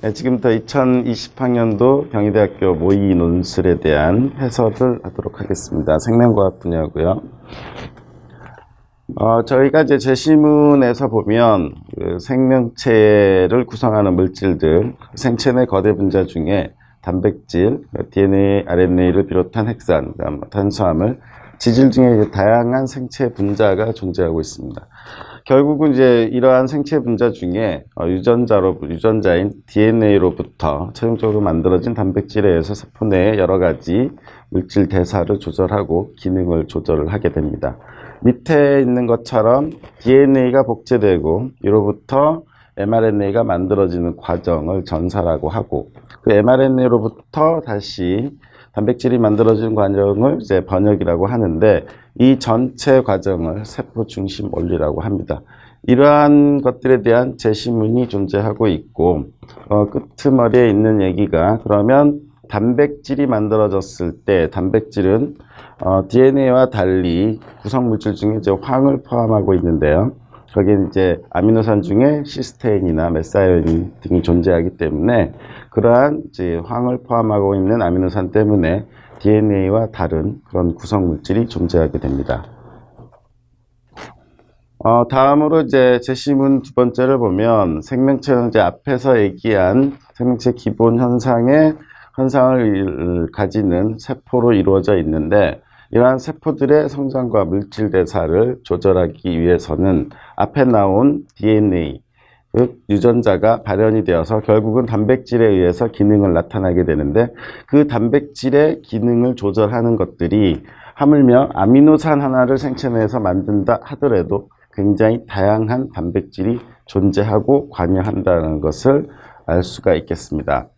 네, 지금부터 2020학년도 경희대학교 모의 논술에 대한 해설을 하도록 하겠습니다. 생명과학 분야고요. 저희가 이제 제시문에서 보면 그 생명체를 구성하는 물질들, 생체 내 거대 분자 중에 단백질, DNA, RNA를 비롯한 핵산, 탄수화물, 지질 중에 이제 다양한 생체 분자가 존재하고 있습니다. 결국은 이제 이러한 생체 분자 중에 유전자인 DNA로부터 최종적으로 만들어진 단백질에 의해서 세포 내에 여러 가지 물질 대사를 조절하고 기능을 조절을 하게 됩니다. 밑에 있는 것처럼 DNA가 복제되고 이로부터 mRNA가 만들어지는 과정을 전사라고 하고, 그 mRNA로부터 다시 단백질이 만들어지는 과정을 이제 번역이라고 하는데, 이 전체 과정을 세포 중심 원리라고 합니다. 이러한 것들에 대한 제시문이 존재하고 있고, 끄트머리에 있는 얘기가, 그러면 단백질이 만들어졌을 때 단백질은 DNA와 달리 구성물질 중에 이제 황을 포함하고 있는데요. 거기에 이제 아미노산 중에 시스테인이나 메사이오닌 등이 존재하기 때문에, 그러한 이제 황을 포함하고 있는 아미노산 때문에 DNA와 다른 그런 구성물질이 존재하게 됩니다. 다음으로 이제 제시문 두 번째를 보면, 생명체는 이제 앞에서 얘기한 생명체 기본 현상을 가지는 세포로 이루어져 있는데, 이러한 세포들의 성장과 물질 대사를 조절하기 위해서는 앞에 나온 DNA, 즉 유전자가 발현이 되어서 결국은 단백질에 의해서 기능을 나타나게 되는데, 그 단백질의 기능을 조절하는 것들이 하물며 아미노산 하나를 생체 내에서 만든다 하더라도 굉장히 다양한 단백질이 존재하고 관여한다는 것을 알 수가 있겠습니다.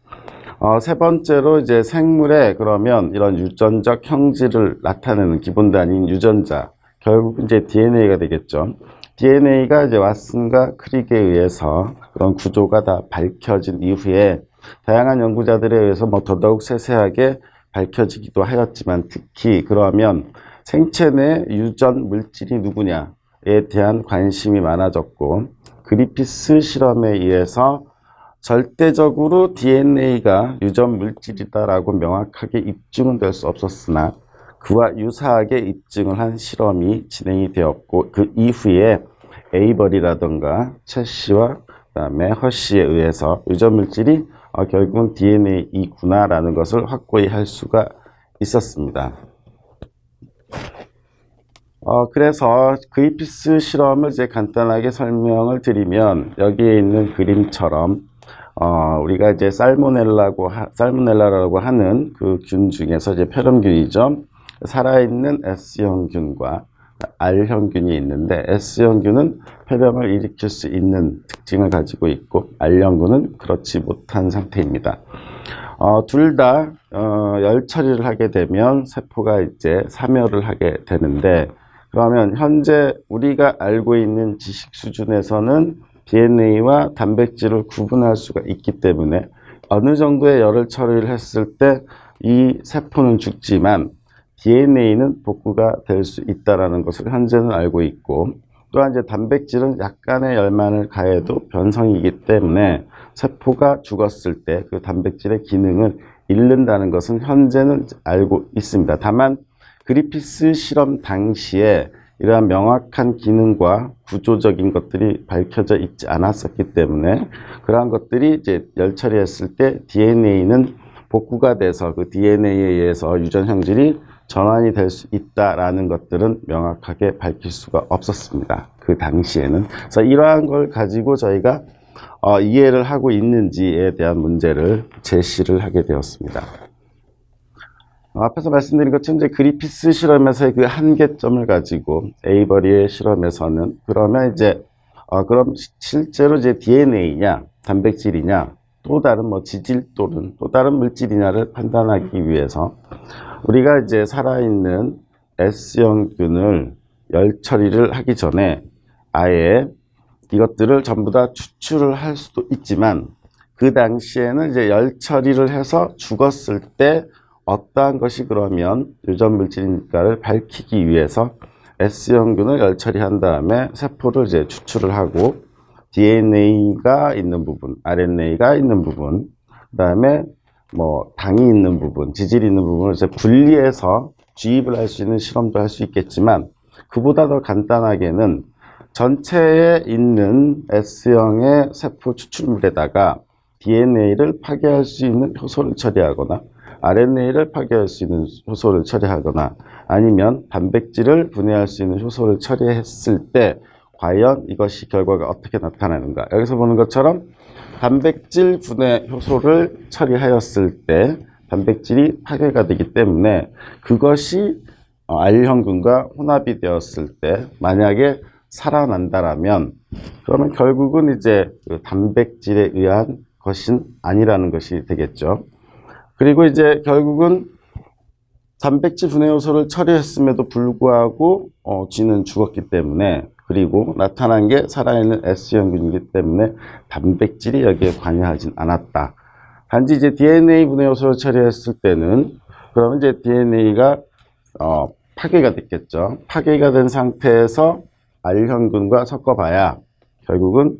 세 번째로 이제 생물의 그러면 이런 유전적 형질을 나타내는 기본 단위인 유전자, 결국 이제 DNA가 되겠죠. DNA가 이제 왓슨과 크릭에 의해서 그런 구조가 다 밝혀진 이후에 다양한 연구자들에 의해서 더더욱 세세하게 밝혀지기도 하였지만, 특히 그러면 생체 내 유전 물질이 누구냐에 대한 관심이 많아졌고, 그리피스 실험에 의해서 절대적으로 DNA가 유전 물질이다라고 명확하게 입증은 될 수 없었으나 그와 유사하게 입증을 한 실험이 진행이 되었고, 그 이후에 에이버리라던가 채시와 그다음에 허쉬에 의해서 유전 물질이 결국은 DNA이구나라는 것을 확고히 할 수가 있었습니다. 그래서 그리피스 실험을 이제 간단하게 설명을 드리면, 여기에 있는 그림처럼 우리가 이제 살모넬라라고 하는 그 균 중에서 이제 폐렴균이죠. 살아있는 S형균과 R형균이 있는데, S형균은 폐렴을 일으킬 수 있는 특징을 가지고 있고, R형균은 그렇지 못한 상태입니다. 둘 다 열 처리를 하게 되면 세포가 이제 사멸을 하게 되는데, 그러면 현재 우리가 알고 있는 지식 수준에서는 DNA와 단백질을 구분할 수가 있기 때문에 어느 정도의 열을 처리를 했을 때 이 세포는 죽지만 DNA는 복구가 될 수 있다는 것을 현재는 알고 있고, 또한 이제 단백질은 약간의 열만을 가해도 변성이기 때문에 세포가 죽었을 때 그 단백질의 기능을 잃는다는 것은 현재는 알고 있습니다. 다만 그리피스 실험 당시에 이러한 명확한 기능과 구조적인 것들이 밝혀져 있지 않았었기 때문에, 그러한 것들이 이제 열 처리했을 때 DNA는 복구가 돼서 그 DNA에 의해서 유전 형질이 전환이 될 수 있다라는 것들은 명확하게 밝힐 수가 없었습니다. 그 당시에는. 그래서 이러한 걸 가지고 저희가 이해를 하고 있는지에 대한 문제를 제시를 하게 되었습니다. 앞에서 말씀드린 것처럼 이제 그리피스 실험에서의 그 한계점을 가지고 에이버리의 실험에서는, 그러면 이제 그럼 실제로 이제 DNA냐 단백질이냐 또 다른 지질 또는 또 다른 물질이냐를 판단하기 위해서 우리가 이제 살아있는 S형균을 열 처리를 하기 전에 아예 이것들을 전부 다 추출을 할 수도 있지만, 그 당시에는 이제 열 처리를 해서 죽었을 때 어떠한 것이 그러면 유전 물질인가를 밝히기 위해서 S형균을 열 처리한 다음에 세포를 이제 추출을 하고 DNA가 있는 부분, RNA가 있는 부분, 그 다음에 뭐 당이 있는 부분, 지질이 있는 부분을 이제 분리해서 주입을 할 수 있는 실험도 할 수 있겠지만, 그보다 더 간단하게는 전체에 있는 S형의 세포 추출물에다가 DNA를 파괴할 수 있는 효소를 처리하거나 RNA를 파괴할 수 있는 효소를 처리하거나 아니면 단백질을 분해할 수 있는 효소를 처리했을 때 과연 이것이 결과가 어떻게 나타나는가. 여기서 보는 것처럼 단백질 분해 효소를 처리하였을 때 단백질이 파괴가 되기 때문에 그것이 R형균과 혼합이 되었을 때 만약에 살아난다라면 그러면 결국은 이제 그 단백질에 의한 것은 아니라는 것이 되겠죠. 그리고 이제 결국은 단백질 분해 요소를 처리했음에도 불구하고 쥐는 죽었기 때문에, 그리고 나타난 게 살아있는 S형균이기 때문에 단백질이 여기에 관여하진 않았다. 단지 이제 DNA 분해 요소를 처리했을 때는 그러면 이제 DNA가 파괴가 됐겠죠. 파괴가 된 상태에서 R형균과 섞어봐야 결국은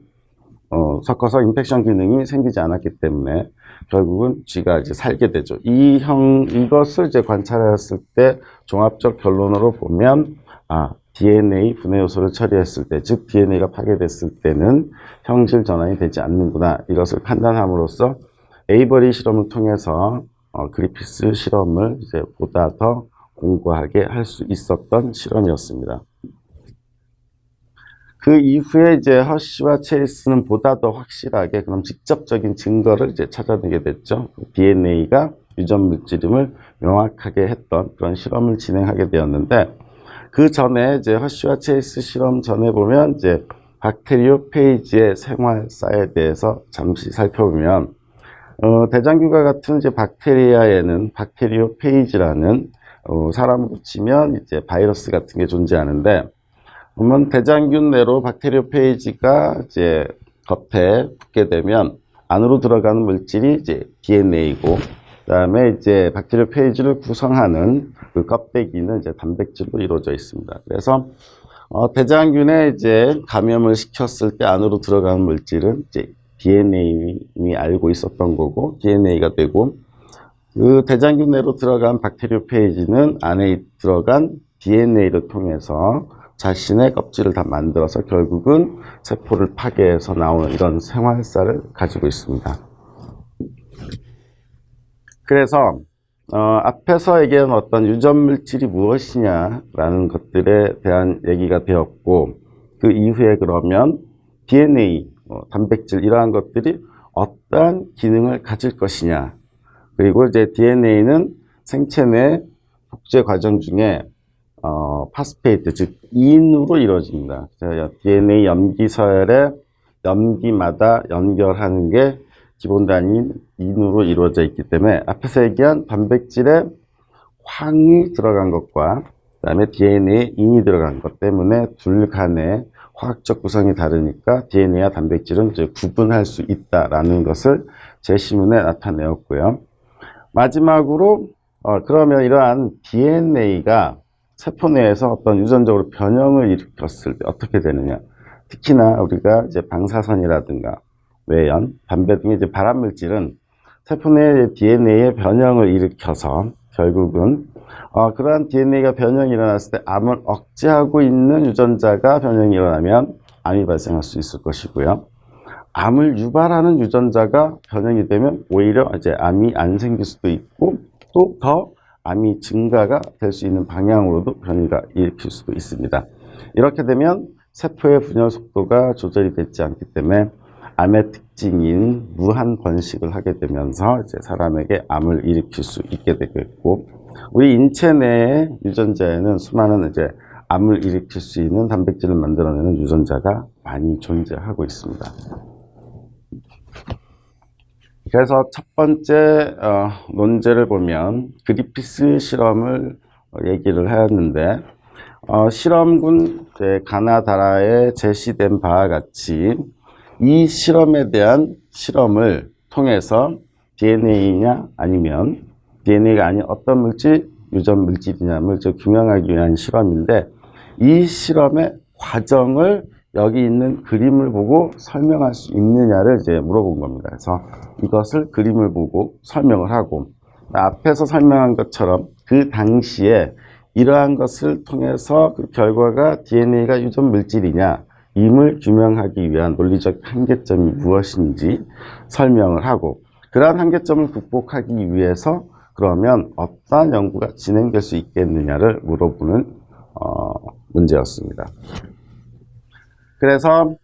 섞어서 인펙션 기능이 생기지 않았기 때문에 결국은 쥐가 이제 살게 되죠. 이것을 이제 관찰했을 때 종합적 결론으로 보면 DNA 분해 요소를 처리했을 때, 즉 DNA가 파괴됐을 때는 형질 전환이 되지 않는구나. 이것을 판단함으로써 에이버리 실험을 통해서 그리피스 실험을 이제 보다 더 공고하게 할 수 있었던 실험이었습니다. 그 이후에 이제 허쉬와 체이스는 보다 더 확실하게 그럼 직접적인 증거를 이제 찾아내게 됐죠. DNA가 유전 물질임을 명확하게 했던 그런 실험을 진행하게 되었는데, 그 전에 이제 허쉬와 체이스 실험 전에 보면 이제 박테리오페이지의 생활사에 대해서 잠시 살펴보면 대장균과 같은 이제 박테리아에는 박테리오페이지라는 사람으로 치면 이제 바이러스 같은 게 존재하는데, 그러면 대장균 내로 박테리오페이지가 이제 겉에 붙게 되면 안으로 들어가는 물질이 이제 DNA고, 그다음에 이제 박테리오페이지를 구성하는 그 껍데기는 이제 단백질로 이루어져 있습니다. 그래서 대장균에 이제 감염을 시켰을 때 안으로 들어가는 물질은 이제 DNA이 알고 있었던 거고 DNA가 되고, 그 대장균 내로 들어간 박테리오페이지는 안에 들어간 DNA를 통해서 자신의 껍질을 다 만들어서 결국은 세포를 파괴해서 나오는 이런 생활사를 가지고 있습니다. 그래서 앞에서 얘기한 어떤 유전 물질이 무엇이냐라는 것들에 대한 얘기가 되었고, 그 이후에 그러면 DNA, 단백질 이러한 것들이 어떠한 기능을 가질 것이냐, 그리고 이제 DNA는 생체 내 복제 과정 중에 파스페이트, 즉 인으로 이루어집니다. DNA 염기 서열의 염기마다 연결하는 게 기본 단위인 인으로 이루어져 있기 때문에 앞에서 얘기한 단백질에 황이 들어간 것과 그다음에 DNA에 인이 들어간 것 때문에 둘 간의 화학적 구성이 다르니까 DNA와 단백질은 이제 구분할 수 있다라는 것을 제시문에 나타내었고요. 마지막으로 그러면 이러한 DNA가 세포 내에서 어떤 유전적으로 변형을 일으켰을 때 어떻게 되느냐. 특히나 우리가 이제 방사선이라든가 외연, 담배 등의 이제 발암물질은 세포 내 DNA의 변형을 일으켜서 결국은 그러한 DNA가 변형이 일어났을 때 암을 억제하고 있는 유전자가 변형이 일어나면 암이 발생할 수 있을 것이고요. 암을 유발하는 유전자가 변형이 되면 오히려 이제 암이 안 생길 수도 있고 또 더 암이 증가가 될 수 있는 방향으로도 변이가 일으킬 수도 있습니다. 이렇게 되면 세포의 분열 속도가 조절이 되지 않기 때문에 암의 특징인 무한 번식을 하게 되면서 이제 사람에게 암을 일으킬 수 있게 되겠고, 우리 인체 내의 유전자에는 수많은 이제 암을 일으킬 수 있는 단백질을 만들어내는 유전자가 많이 존재하고 있습니다. 그래서 첫 번째 논제를 보면 그리피스 실험을 얘기를 하였는데, 실험군 가나다라에 제시된 바와 같이 이 실험에 대한 실험을 통해서 DNA냐 아니면 DNA가 아닌 어떤 물질, 유전 물질이냐를 규명하기 위한 실험인데, 이 실험의 과정을 여기 있는 그림을 보고 설명할 수 있느냐를 이제 물어본 겁니다. 그래서 이것을 그림을 보고 설명을 하고, 앞에서 설명한 것처럼 그 당시에 이러한 것을 통해서 그 결과가 DNA가 유전 물질이냐, 임을 규명하기 위한 논리적 한계점이 무엇인지 설명을 하고, 그러한 한계점을 극복하기 위해서 그러면 어떠한 연구가 진행될 수 있겠느냐를 물어보는 문제였습니다. 그래서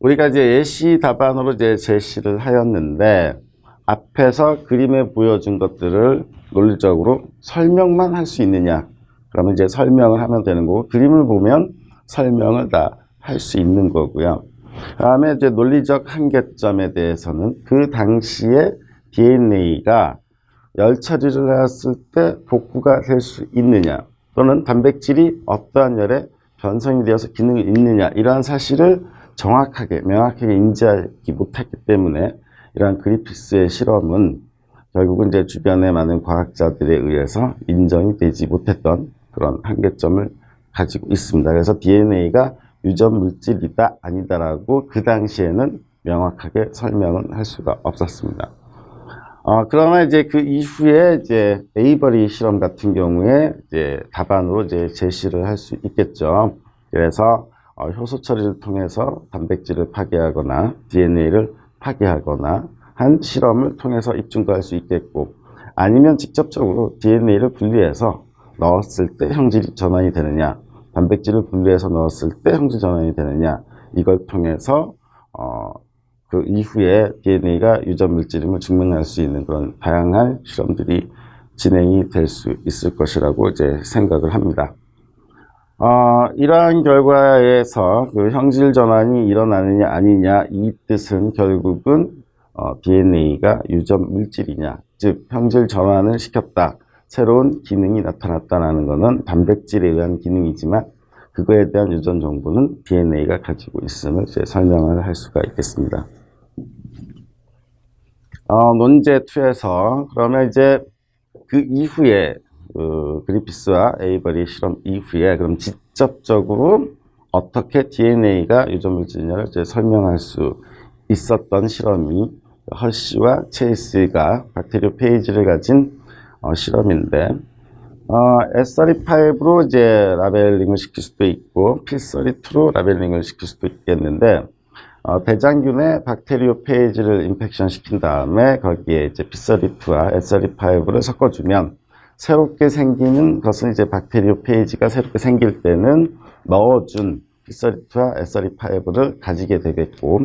우리가 이제 예시 답안으로 이제 제시를 하였는데, 앞에서 그림에 보여준 것들을 논리적으로 설명만 할 수 있느냐, 그러면 이제 설명을 하면 되는 거고, 그림을 보면 설명을 다 할 수 있는 거고요. 다음에 이제 논리적 한계점에 대해서는 그 당시에 DNA가 열 처리를 했을 때 복구가 될 수 있느냐, 또는 단백질이 어떠한 열에 변성이 되어서 기능이 있느냐, 이러한 사실을 정확하게 명확하게 인지하지 못했기 때문에 이러한 그리피스의 실험은 결국은 이제 주변의 많은 과학자들에 의해서 인정이 되지 못했던 그런 한계점을 가지고 있습니다. 그래서 DNA가 유전 물질이다 아니다라고 그 당시에는 명확하게 설명은 할 수가 없었습니다. 그러나 이제 그 이후에 이제 에이버리 실험 같은 경우에 이제 답안으로 이제 제시를 할 수 있겠죠. 그래서 효소 처리를 통해서 단백질을 파괴하거나 DNA를 파괴하거나 한 실험을 통해서 입증할 수 있겠고, 아니면 직접적으로 DNA를 분리해서 넣었을 때 형질이 전환이 되느냐, 단백질을 분리해서 넣었을 때 형질 전환이 되느냐, 이걸 통해서 그 이후에 DNA가 유전 물질임을 증명할 수 있는 그런 다양한 실험들이 진행이 될 수 있을 것이라고 이제 생각을 합니다. 이러한 결과에서 그 형질 전환이 일어나느냐 아니냐, 이 뜻은 결국은 DNA가 유전 물질이냐, 즉 형질 전환을 시켰다, 새로운 기능이 나타났다는 것은 단백질에 의한 기능이지만 그거에 대한 유전 정보는 DNA가 가지고 있음을 이제 설명을 할 수가 있겠습니다. 논제 2에서 그러면 이제 그 이후에 그리피스와 에이버리 실험 이후에 그럼 직접적으로 어떻게 DNA가 유전 물질이냐를 이제 설명할 수 있었던 실험이 허쉬와 체이스가 박테리오페이지를 가진 실험인데, S35로 이제 라벨링을 시킬 수도 있고 P32로 라벨링을 시킬 수도 있겠는데, 대장균에 박테리오페이지를 인펙션 시킨 다음에 거기에 이제 P32와 S35를 섞어주면 새롭게 생기는 것은 이제 박테리오페이지가 새롭게 생길 때는 넣어준 P32와 S35를 가지게 되겠고,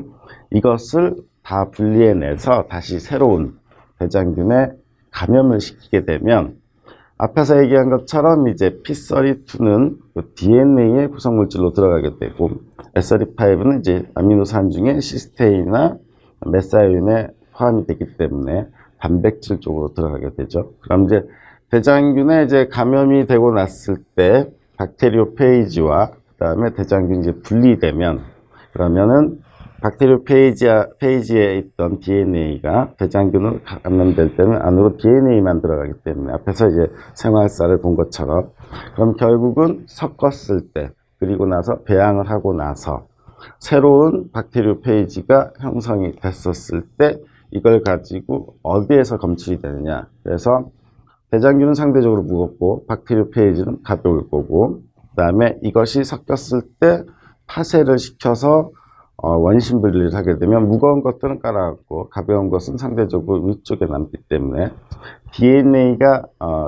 이것을 다 분리해내서 다시 새로운 대장균에 감염을 시키게 되면 앞에서 얘기한 것처럼 이제 P32는 DNA의 구성물질로 들어가게 되고, S35는 이제 아미노산 중에 시스테인이나 메사인에 포함이 되기 때문에 단백질 쪽으로 들어가게 되죠. 그럼 이제 대장균에 이제 감염이 되고 났을 때 박테리오페이지와 그 다음에 대장균이 이제 분리되면, 그러면은 박테리오페이지에 있던 DNA가 대장균으로 감염될 때는 안으로 DNA만 들어가기 때문에 앞에서 이제 생활사를 본 것처럼, 그럼 결국은 섞었을 때, 그리고 나서 배양을 하고 나서 새로운 박테리오페이지가 형성이 됐었을 때 이걸 가지고 어디에서 검출이 되느냐. 그래서 대장균은 상대적으로 무겁고 박테리오페이지는 가벼울 거고, 그 다음에 이것이 섞였을 때 파쇄를 시켜서 원심 분리를 하게 되면 무거운 것들은 깔아갖고 가벼운 것은 상대적으로 위쪽에 남기 때문에 DNA가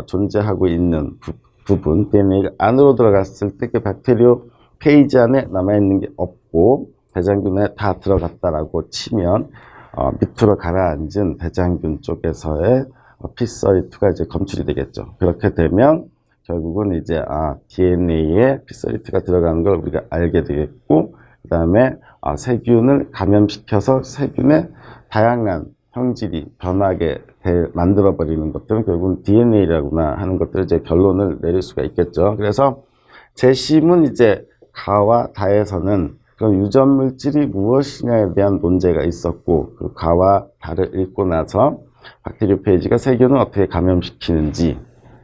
존재하고 있는 부분, DNA가 안으로 들어갔을 때 그 박테리오페이지 안에 남아있는 게 없고 대장균에 다 들어갔다라고 치면 밑으로 가라앉은 대장균 쪽에서의 P32가 이제 검출이 되겠죠. 그렇게 되면 결국은 이제 DNA에 P32가 들어가는 걸 우리가 알게 되겠고, 그 다음에 세균을 감염시켜서 세균의 다양한 형질이 변하게 만들어버리는 것들은 결국은 DNA라구나 하는 것들을 이제 결론을 내릴 수가 있겠죠. 그래서 재심은 이제 가와 다에서는 그럼 유전 물질이 무엇이냐에 대한 논제가 있었고, 그 가와 다를 읽고 나서 박테리오페이지가 세균을 어떻게 감염시키는지,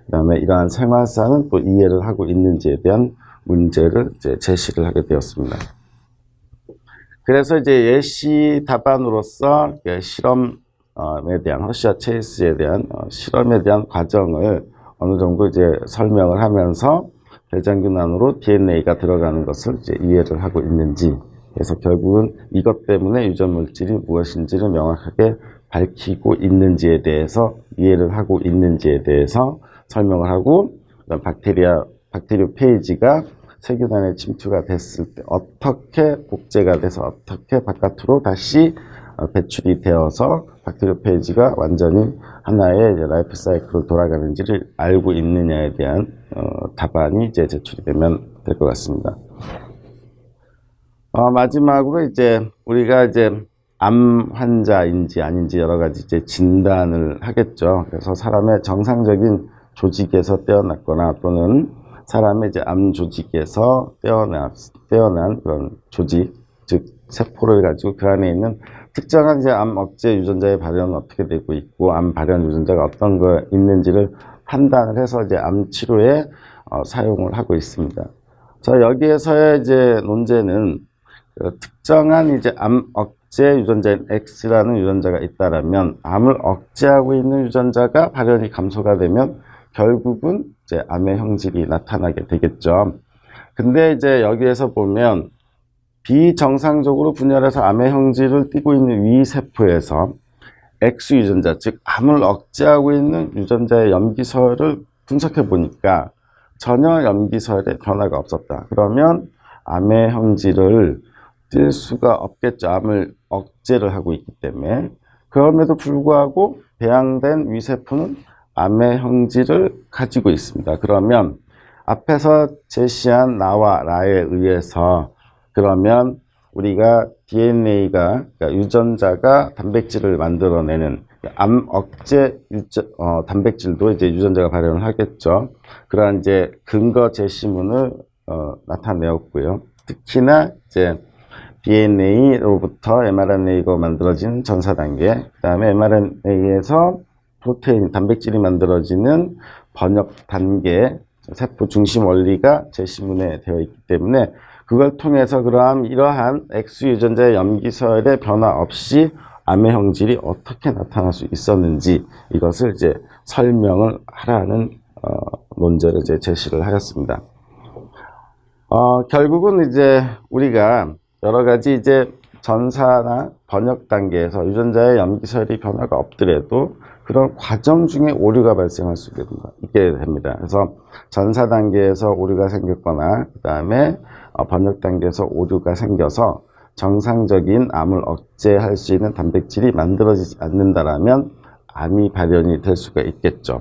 그 다음에 이러한 생활사는 또 이해를 하고 있는지에 대한 문제를 이제 제시를 하게 되었습니다. 그래서 이제 예시 답안으로서 실험에 대한 허쉬와 체이스에 대한 실험에 대한 과정을 어느 정도 이제 설명을 하면서 대장균 안으로 DNA가 들어가는 것을 이제 이해를 하고 있는지, 그래서 결국은 이것 때문에 유전 물질이 무엇인지를 명확하게 밝히고 있는지에 대해서, 이해를 하고 있는지에 대해서 설명을 하고, 박테리오페이지가 세균 안에 침투가 됐을 때 어떻게 복제가 돼서 어떻게 바깥으로 다시 배출이 되어서 박테리오페이지가 완전히 하나의 라이프 사이클로 돌아가는지를 알고 있느냐에 대한 답안이 이제 제출이 되면 될 것 같습니다. 마지막으로 이제 우리가 이제 암 환자인지 아닌지 여러 가지 이제 진단을 하겠죠. 그래서 사람의 정상적인 조직에서 떼어났거나 또는 사람의 이제 암 조직에서 떼어난 그런 조직, 즉 세포를 가지고 그 안에 있는 특정한 이제 암 억제 유전자의 발현은 어떻게 되고 있고, 암 발현 유전자가 어떤 거 있는지를 판단을 해서 이제 암 치료에 사용을 하고 있습니다. 자, 여기에서의 이제 논제는 특정한 이제 암 억제 유전자인 X라는 유전자가 있다라면, 암을 억제하고 있는 유전자가 발현이 감소가 되면 결국은 이제 암의 형질이 나타나게 되겠죠. 근데 이제 여기에서 보면 비정상적으로 분열해서 암의 형질을 띠고 있는 위 세포에서 X 유전자, 즉 암을 억제하고 있는 유전자의 염기서열을 분석해 보니까 전혀 염기서열에 변화가 없었다. 그러면 암의 형질을 띨 수가 없겠죠. 암을 억제를 하고 있기 때문에. 그럼에도 불구하고 배양된 위세포는 암의 형질을 가지고 있습니다. 그러면 앞에서 제시한 나와 라에 의해서, 그러면 우리가 DNA가, 그러니까 유전자가 단백질을 만들어내는 암 억제 단백질도 이제 유전자가 발현을 하겠죠. 그러한 이제 근거 제시문을 나타내었고요. 특히나 이제 DNA로부터 mRNA가 만들어지는 전사 단계, 그 다음에 mRNA에서 프로테인, 단백질이 만들어지는 번역 단계, 세포 중심 원리가 제시문에 되어 있기 때문에 그걸 통해서 이러한 X 유전자의 염기서열의 변화 없이 암의 형질이 어떻게 나타날 수 있었는지, 이것을 이제 설명을 하라는 논제를 이제 제시를 하였습니다. 결국은 이제 우리가 여러 가지 이제 전사나 번역 단계에서 유전자의 염기서열이 변화가 없더라도 그런 과정 중에 오류가 발생할 수 있게 됩니다. 그래서 전사 단계에서 오류가 생겼거나 그 다음에 번역 단계에서 오류가 생겨서 정상적인 암을 억제할 수 있는 단백질이 만들어지지 않는다라면 암이 발현이 될 수가 있겠죠.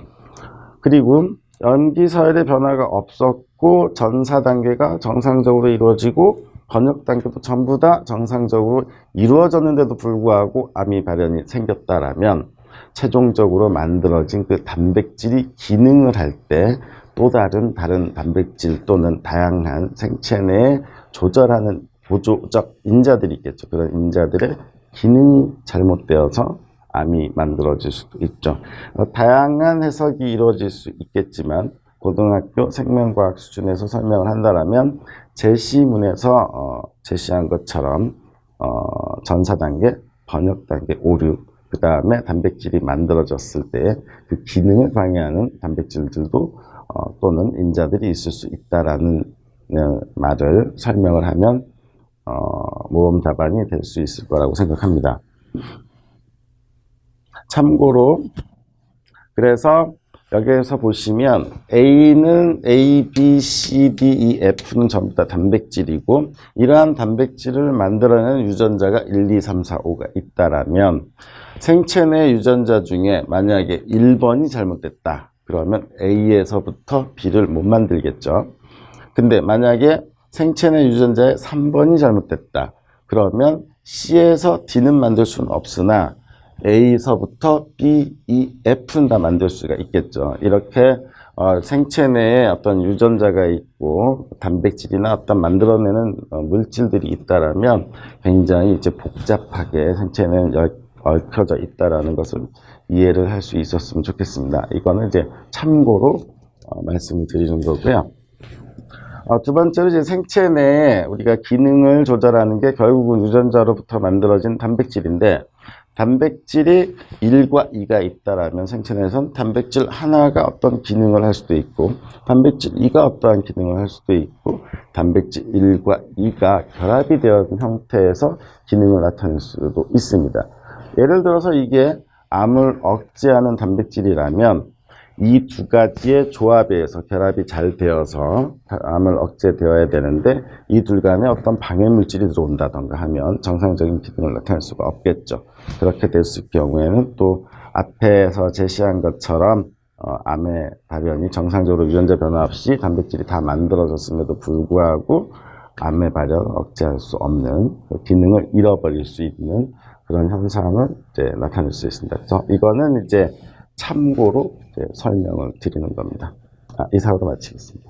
그리고 염기서열의 변화가 없었고 전사 단계가 정상적으로 이루어지고 번역 단계도 전부 다 정상적으로 이루어졌는데도 불구하고 암이 발현이 생겼다라면 최종적으로 만들어진 그 단백질이 기능을 할 때 또 다른 단백질 또는 다양한 생체 내에 조절하는 보조적 인자들이 있겠죠. 그런 인자들의 기능이 잘못되어서 암이 만들어질 수도 있죠. 다양한 해석이 이루어질 수 있겠지만 고등학교 생명과학 수준에서 설명을 한다면 제시문에서 제시한 것처럼 전사 단계, 번역 단계 오류, 그 다음에 단백질이 만들어졌을 때 그 기능을 방해하는 단백질들도 또는 인자들이 있을 수 있다라는 말을 설명을 하면 모범 답안이 될 수 있을 거라고 생각합니다. 참고로 그래서 여기에서 보시면 A는 A, B, C, D, E, F는 전부 다 단백질이고, 이러한 단백질을 만들어내는 유전자가 1, 2, 3, 4, 5가 있다라면 생체 내 유전자 중에 만약에 1번이 잘못됐다. 그러면 A에서부터 B를 못 만들겠죠. 근데 만약에 생체 내 유전자의 3번이 잘못됐다. 그러면 C에서 D는 만들 수는 없으나 A서부터 B, E, F는 다 만들 수가 있겠죠. 이렇게 생체 내에 어떤 유전자가 있고 단백질이나 어떤 만들어내는 물질들이 있다라면 굉장히 이제 복잡하게 생체 내에 얽혀져 있다라는 것을 이해를 할 수 있었으면 좋겠습니다. 이거는 이제 참고로 말씀을 드리는 거고요. 두 번째로 이제 생체 내에 우리가 기능을 조절하는 게 결국은 유전자로부터 만들어진 단백질인데, 단백질이 1과 2가 있다라면 생체 내에선 단백질 하나가 어떤 기능을 할 수도 있고, 단백질 2가 어떠한 기능을 할 수도 있고, 단백질 1과 2가 결합이 되어 있는 형태에서 기능을 나타낼 수도 있습니다. 예를 들어서 이게 암을 억제하는 단백질이라면 이 두 가지의 조합에 의해서 결합이 잘 되어서 암을 억제되어야 되는데 이 둘 간에 어떤 방해 물질이 들어온다던가 하면 정상적인 기능을 나타낼 수가 없겠죠. 그렇게 됐을 경우에는 또 앞에서 제시한 것처럼 암의 발현이 정상적으로 유전자 변화 없이 단백질이 다 만들어졌음에도 불구하고 암의 발현을 억제할 수 없는 기능을 잃어버릴 수 있는 그런 현상을 이제 나타낼 수 있습니다. 그래서 이거는 이제 참고로 이제 설명을 드리는 겁니다. 이상으로 마치겠습니다.